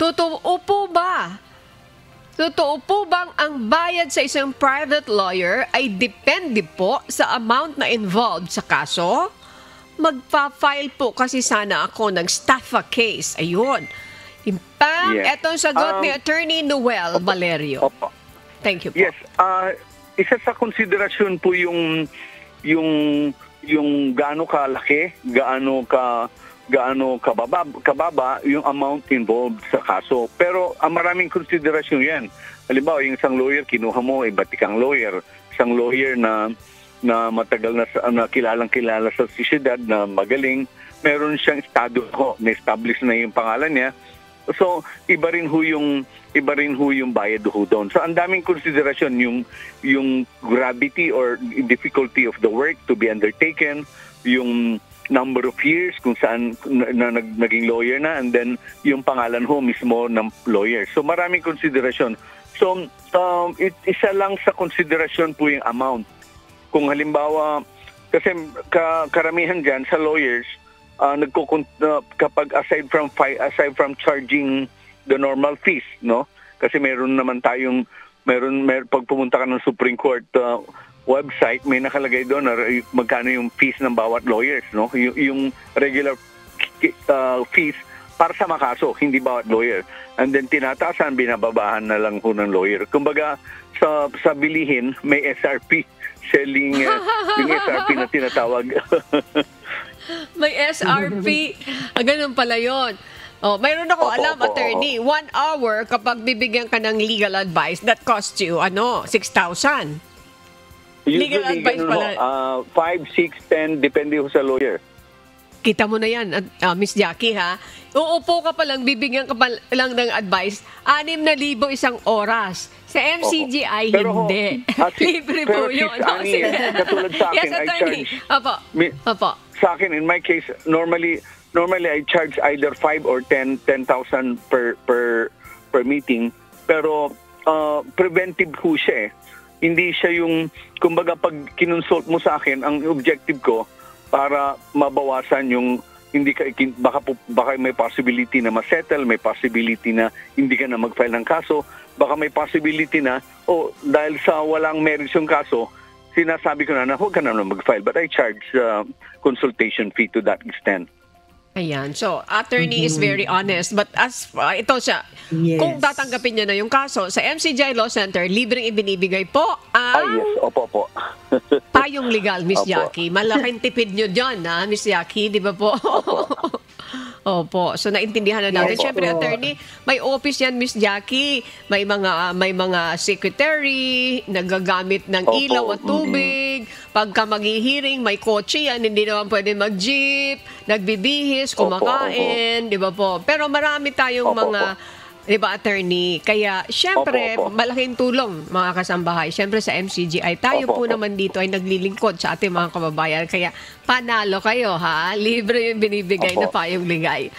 Totoo po ba? Totoo po bang ang bayad sa isang private lawyer ay depende po sa amount na involved sa kaso? Magpa-file po kasi sana ako ng staffa case. Ayun. Impang, Yes. etong sagot ni Attorney Noel Valerio. Opo. Thank you po. Yes, isa sa konsiderasyon po yung gaano kalaki, gaano kababa yung amount involved sa kaso. Pero ang maraming konsiderasyon 'yan. Halimbawa, yung isang lawyer kinuha mo, iba't ikang lawyer, isang lawyer na matagal na kilalang-kilala sa siyudad, na magaling, meron siyang estado ko, na-establish na yung pangalan niya. So, iba rin ho yung bayad ho doon. So, ang daming konsiderasyon, yung gravity or difficulty of the work to be undertaken, yung number of years kung saan naging lawyer na, and then yung pangalan ho mismo ng lawyer. So, maraming konsiderasyon. So, isa lang sa konsiderasyon po yung amount. Kung halimbawa, kasi karamihan dyan sa lawyers, kapag aside from charging the normal fees, no? Kasi meron naman tayong pag pumunta ka ng Supreme Court website, may nakalagay doon na magkano yung fees ng bawat lawyers, no? Yung regular fees para sa makaso, hindi bawat lawyer. And then tinataasan, binababahan na lang ho ng lawyer. Kumbaga sa bilihin may SRP selling, yung SRP na tinatawag. May SRP. Ganun pala yun. Oh, mayroon ako alam, attorney. 1 hour kapag bibigyan ka ng legal advice, that costs you, 6,000. Legal advice pala. 5, 6, 10, depende ho sa lawyer. Kita mo na yan, Miss Jackie, ha? Uupo ka pa lang, bibigyan ka pa lang ng advice, 6,000 isang oras. Sa MCGI, hindi. Libre po yun. Katulad sa akin, yes, attorney. Opo. Sa akin, in my case, normally I charge either 5 or 10,000 per meeting. Pero preventive ho siya eh. Hindi siya yung, kumbaga pag kinonsult mo sa akin, ang objective ko para mabawasan yung baka may possibility na ma-settle, may possibility na hindi ka na mag-file ng kaso, baka may possibility na, dahil sa walang merits yung kaso, sinasabi ko na huwag ka na mag-file, but I charge consultation fee to that extent. Ayan. So, attorney is very honest. But as ito siya, kung tatanggapin niya na yung kaso, sa MCGI Law Center, libreng ibinibigay po ang yes. Opo. payong legal, Miss Opo. Jackie. Malaking tipid nyo dyan, Miss Jackie, di ba po? Opo. So, naintindihan na natin. Yes, Siyempre, opo. attorney, may office yan, Miss Jackie. May mga secretary, nagagamit ng Opo. ilaw at tubig. Pagka maghihiring, may kotse yan. Hindi naman pwede mag-jeep, nagbibihis, kumakain, di ba po? Pero marami tayong Opo, mga, di ba, attorney? Kaya, syempre, Opo. malaking tulong, mga kasambahay. Syempre, sa MCGI, tayo po Opo. naman dito ay naglilingkod sa ating mga kababayan. Kaya, panalo kayo, ha? Libre yung binibigay Opo. na payong ligay.